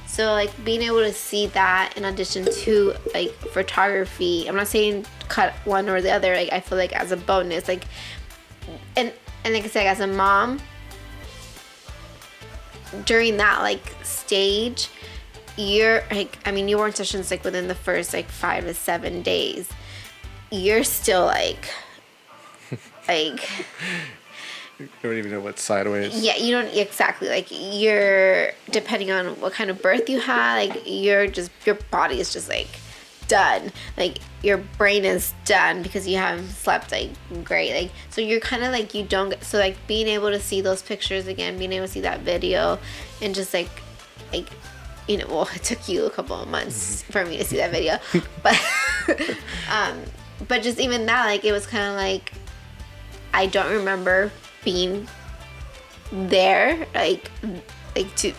so like being able to see that in addition to like photography, I'm not saying cut one or the other, like I feel like as a bonus, like, and like I said, as a mom, during that like stage, you're like, I mean, newborn sessions like within the first like 5 to 7 days, you're still like you don't even know what sideways. Yeah, you don't exactly, like you're, depending on what kind of birth you had, like your body is just like done, like your brain is done because you haven't slept like great, like, so you're kind of like, you don't get, so like being able to see those pictures again, being able to see that video, and just like you know, well, it took you a couple of months for me to see that video, but just even that, like it was kind of like, I don't remember being there like to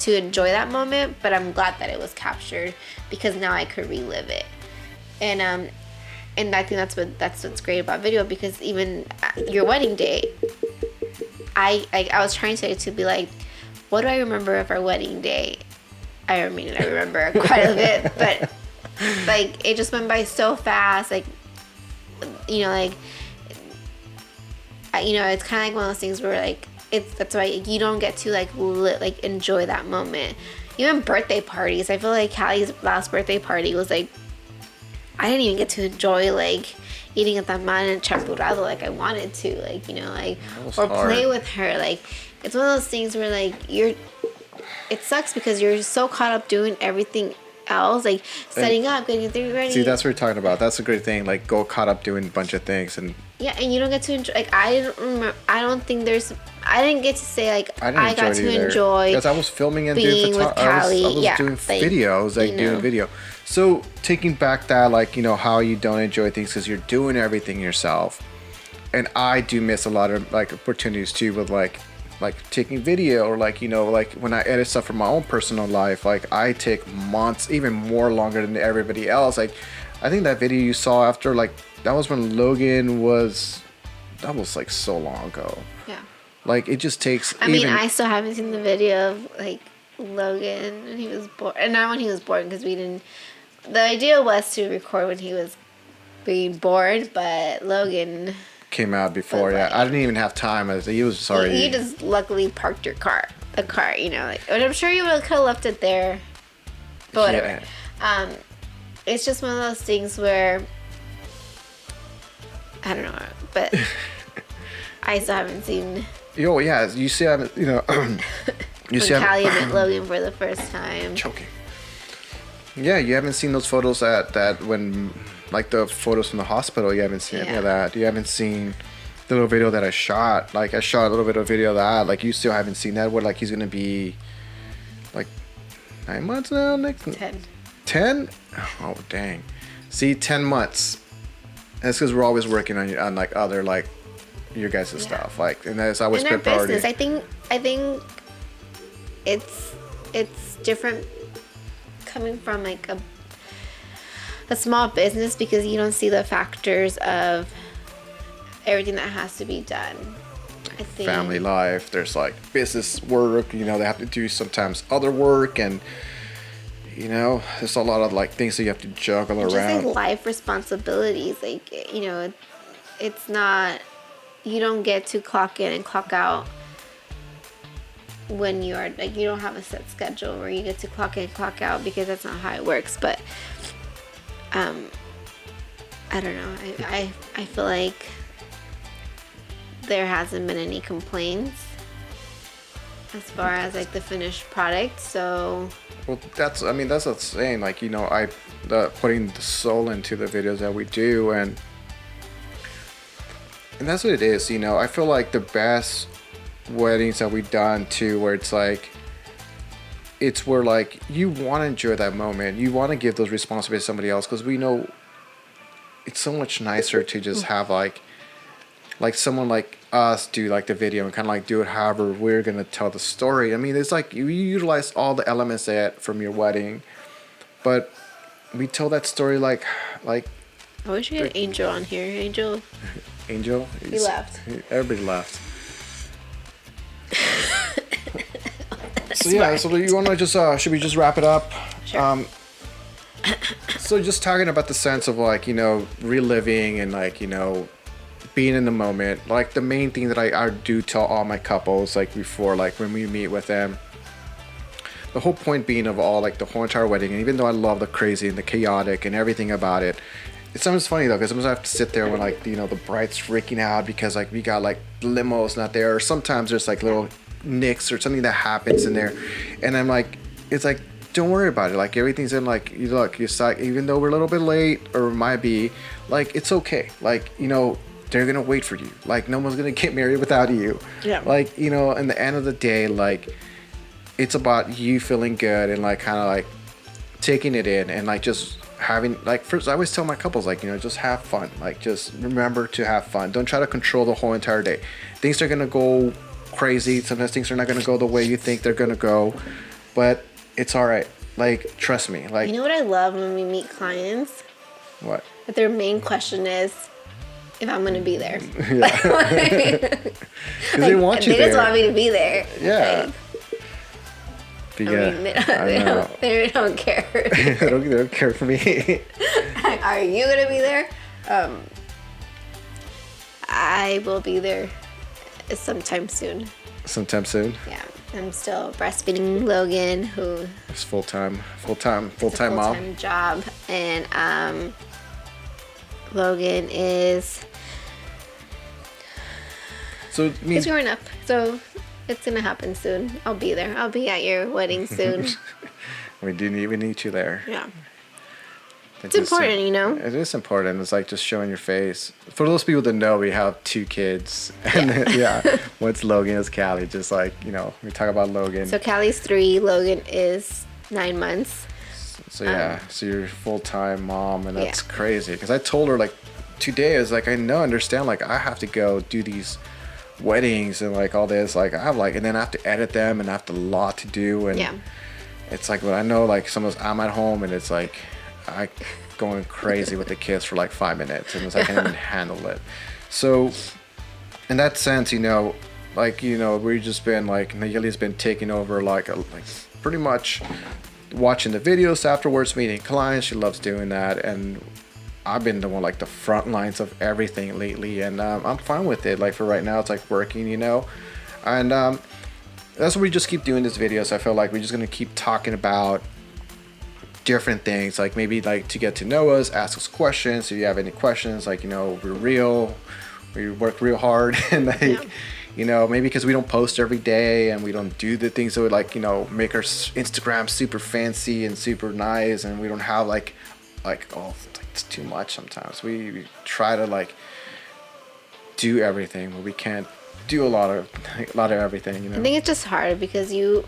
enjoy that moment, but I'm glad that it was captured because now I could relive it. And I think that's what's great about video, because even your wedding day, I was trying to be like, what do I remember of our wedding day? I remember quite a bit, but like it just went by so fast, like, you know, like, you know, it's kind of like one of those things where like, that's why you don't get to like enjoy that moment. Even birthday parties, I feel like Callie's last birthday party was like, I didn't even get to enjoy like eating a tamal and champurrado like I wanted to, like, you know, like, or play with her. Like, it's one of those things where like it sucks because you're so caught up doing everything else, like setting up, getting things ready. See, that's what we're talking about. That's a great thing. Like, go caught up doing a bunch of things, and yeah, and you don't get to enjoy. Like, I didn't get to say like I got to enjoy because I was filming and doing with Callie. I was doing videos, like doing video. So taking back that, like, you know, how you don't enjoy things because you're doing everything yourself. And I do miss a lot of like opportunities too with like taking video, or like, you know, like when I edit stuff from my own personal life, like I take months, even more longer than everybody else. Like I think that video you saw after, like, that was when Logan was, that was like so long ago. Yeah. Like it just takes. I mean, I still haven't seen the video of like Logan when he was born, and not when he was born, because we didn't. The idea was to record when he was being born, but Logan came out before. Yeah, I didn't even have time. He was sorry. You just luckily parked the car, you know, like, and I'm sure you could have left it there, but whatever. Yeah. It's just one of those things where I don't know, but I still haven't seen. Yo, yeah, you see, you know, you see, Callie met Logan for the first time. Choking. Yeah, you haven't seen those photos that when, like the photos from the hospital. You haven't seen any of that. You haven't seen the little video that I shot. Like I shot a little bit of video of that. Like you still haven't seen that. Where like he's gonna be, like, 9 months now. Next 10. 10? Oh dang. See, 10 months. That's because we're always working on like other like your guys' stuff. Like, and that's always in our priority. business. I think it's different coming from like a small business, because you don't see the factors of everything that has to be done. I think family life, there's like business work, you know, they have to do sometimes other work, and you know, there's a lot of like things that you have to juggle around. Just like life responsibilities, like, you know, it's not, you don't get to clock in and clock out when you are, like, you don't have a set schedule where you get to clock in and clock out, because that's not how it works. But I don't know, I feel like there hasn't been any complaints as far as like the finished product. So well, that's, I mean, that's what I'm saying, like, you know, putting the soul into the videos that we do, and that's what it is, you know. I feel like the best weddings that we've done too, where it's like, it's where like you want to enjoy that moment, you want to give those responsibilities to somebody else, because we know it's so much nicer to just have like someone like us do like the video and kind of like do it however we're gonna tell the story. I mean, it's like you utilize all the elements that from your wedding, but we tell that story like I wish we had Angel on here. Angel he left. Everybody left. So yeah, so you want to just should we just wrap it up? Sure. So just talking about the sense of like, you know, reliving and like, you know, being in the moment. Like the main thing that I do tell all my couples, like before, like when we meet with them, the whole point being of all, like the whole entire wedding, and even though I love the crazy and the chaotic and everything about it, it's sometimes funny though, because sometimes I have to sit there when like, you know, the bride's freaking out because like we got like limos not there, or sometimes there's like little nicks or something that happens in there, and I'm like, it's like, don't worry about it, like everything's in, like, you look, you saw, even though we're a little bit late or might be, like, it's okay, like, you know, they're gonna wait for you, like no one's gonna get married without you. Yeah. Like, you know, in the end of the day, like it's about you feeling good and like kind of like taking it in and like just having, like, first I always tell my couples, like, you know, just have fun, like just remember to have fun, don't try to control the whole entire day. Things are gonna go crazy, sometimes things are not gonna go the way you think they're gonna go, but it's all right, like trust me. Like, you know what I love when we meet clients? What? That their main question is if I'm gonna be there. Yeah. Because they want you there. They just want me to be there. Yeah. Like, I mean, they don't care. they don't care for me. Are you gonna be there? I will be there sometime soon. Sometime soon? Yeah. I'm still breastfeeding Logan, who it's full-time mom. Full-time job. And Logan is he's growing up, so it's gonna happen soon. I'll be there. I'll be at your wedding soon. we need you there. Yeah. It's important, you know? It is important. It's like just showing your face. For those people that know, we have 2 kids. And yeah, one's Logan, is Callie. Just like, you know, we talk about Logan. So Callie's 3, Logan is 9 months. So yeah, so you're a full-time mom, and that's crazy. Because I told her like today, is like, I understand, like I have to go do these weddings and like all this, like I have like, and then I have to edit them, and I have a lot to do, and it's like, but I know like sometimes I'm at home and it's like I going crazy with the kids for like 5 minutes, and it's like I can't even handle it. So in that sense, like we've just been like, Nayeli's been taking over like pretty much watching the videos afterwards, meeting clients. She loves doing that, and I've been doing like the front lines of everything lately, and I'm fine with it. Like for right now, it's like working, and that's what we just keep doing these videos. I feel like we're just gonna keep talking about different things, like maybe like to get to know us, ask us questions. If you have any questions, like we're real, we work real hard, and like maybe because we don't post every day and we don't do the things that would like make our Instagram super fancy and super nice, and we don't have like oh, it's too much sometimes. We try to like do everything, but we can't do a lot of everything. I think it's just hard because you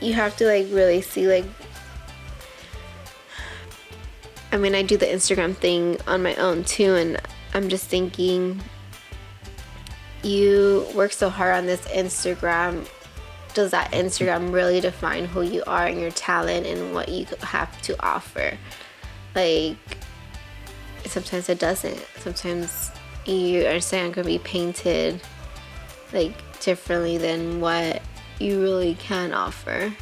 have to like really see, like, I mean, I do the Instagram thing on my own too, and I'm just thinking, you work so hard on this Instagram. Does that Instagram really define who you are and your talent and what you have to offer? Like, sometimes it doesn't. Sometimes your Instagram can be painted like differently than what you really can offer.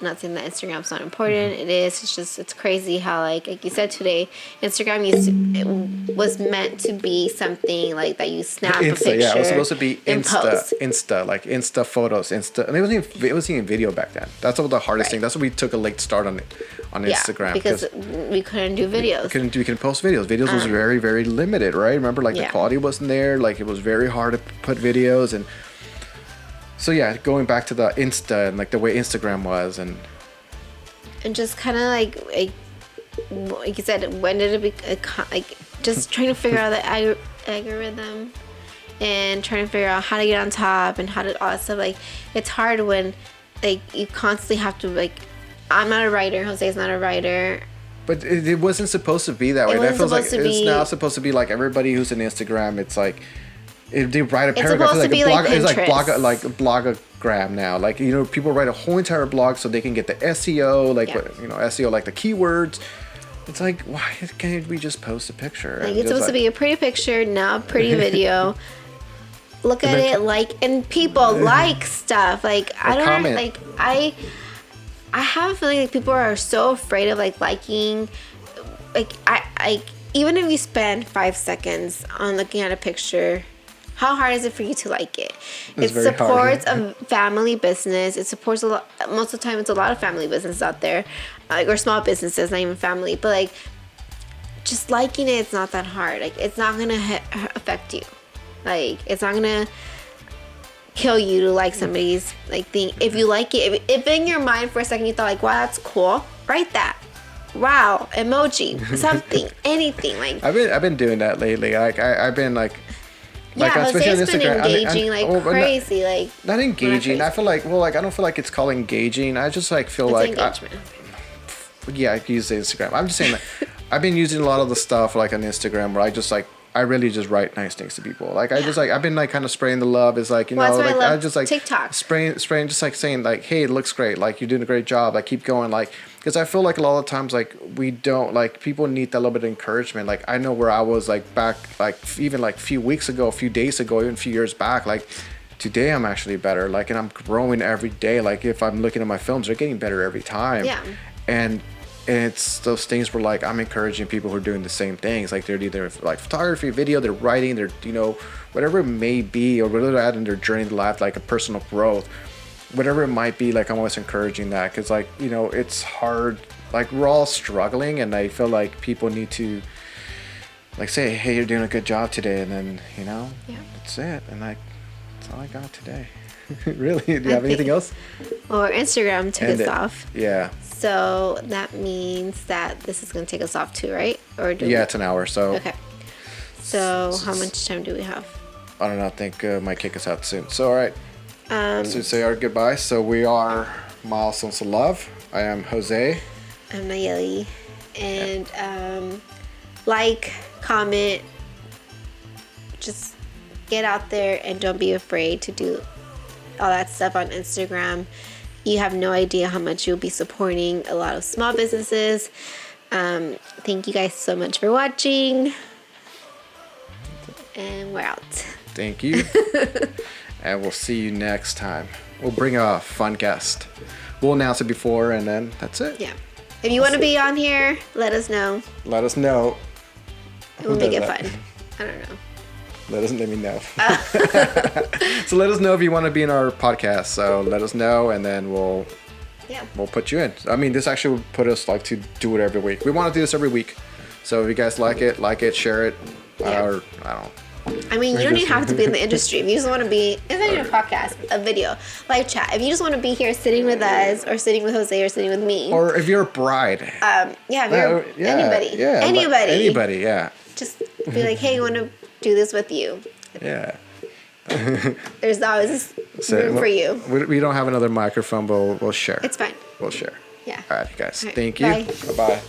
Not saying that Instagram's not important. It is. It's just, it's crazy how like you said today, Instagram was meant to be something like that you snap a picture. Yeah, it was supposed to be Insta, like Insta photos, and it wasn't even video back then. That's what the hardest thing. That's what we took a late start on Instagram, because we couldn't do videos. We couldn't post videos. Videos was very, very limited, right? Remember, like the quality wasn't there. Like it was very hard to put videos, and so yeah, going back to the Insta and like the way Instagram was, and just kind of like you said, when did it be like just trying to figure out the algorithm and trying to figure out how to get on top and how to all that stuff. Like it's hard when like you constantly have to like, I'm not a writer, Jose's not a writer. But it wasn't supposed to be that way. That feels like it's now supposed to be like everybody who's on Instagram. It's like they write a paragraph. It's like a blog. It's like blogogram now. Like people write a whole entire blog so they can get the SEO, like SEO, like the keywords. It's like, why can't we just post a picture? Like it's supposed to be a pretty picture, not a pretty video. Look at it, and people like stuff. Like I don't comment. like I have a feeling like people are so afraid of like liking. Like I even if you spend 5 seconds on looking at a picture, how hard is it for you to like it? It supports a family business. It supports a lot. Most of the time, it's a lot of family businesses out there, or small businesses, not even family. But like, just liking it, it's not that hard. Like, it's not gonna affect you. Like, it's not gonna kill you to like somebody's like thing. If you like it, if in your mind for a second you thought like, wow, that's cool, write that. Wow, emoji, something, anything. Like I've been doing that lately. Like I've been like. Jose's been engaging crazy. Like not engaging. I feel like I don't feel like it's called engaging. I just like feel like engagement. I use Instagram. I'm just saying that I've been using a lot of the stuff like on Instagram where I just like I really just write nice things to people. Like I just like I've been like kind of spraying the love. Is like like I just like TikTok spraying just like saying like, hey, it looks great. Like you're doing a great job. Like keep going. Like because I feel like a lot of times like we don't like people need that little bit of encouragement. Like I know where I was like back like even like a few weeks ago, a few days ago, even a few years back. Like today I'm actually better. Like and I'm growing every day. Like if I'm looking at my films, they're getting better every time. Yeah. And it's those things where like I'm encouraging people who are doing the same things. Like they're either like photography, video, they're writing, they're whatever it may be, or whatever they're at in their journey to life, like a personal growth, whatever it might be. Like I'm always encouraging that because like it's hard. Like we're all struggling, and I feel like people need to like say, hey, you're doing a good job today, and then that's it. And like that's all I got today. Really? Do you have anything else? Or Instagram took us off. Yeah. So that means that this is going to take us off too, right? Or it's an hour. So okay. So how much time do we have? I don't know. I think might kick us out soon. So all right. So say our goodbye. So we are Milestones of Love. I am Jose. I'm Nayeli. And like, comment, just get out there and don't be afraid to do all that stuff on Instagram. You have no idea how much you'll be supporting a lot of small businesses. Thank you guys so much for watching. And we're out. Thank you. And we'll see you next time. We'll bring a fun guest. We'll announce it before, and then that's it. Yeah. If you want to be on here, let us know. Let us know. We'll make it fun. I don't know. Let me know. So let us know if you want to be in our podcast. So let us know, and then we'll put you in. I mean, this actually would put us like to do it every week. We want to do this every week. So if you guys like it, share it. Yeah. Or I don't know. I mean, you don't even have to be in the industry. If you just want to be, it's not even a podcast, a video, live chat. If you just want to be here sitting with us, or sitting with Jose, or sitting with me. Or if you're a bride. If you're anybody. Yeah. Anybody, yeah. Just be like, hey, I want to do this with you. Yeah. There's always room for you. We don't have another microphone, but we'll share. It's fine. We'll share. Yeah. All right, guys. All right, Thank you. bye. Bye-bye.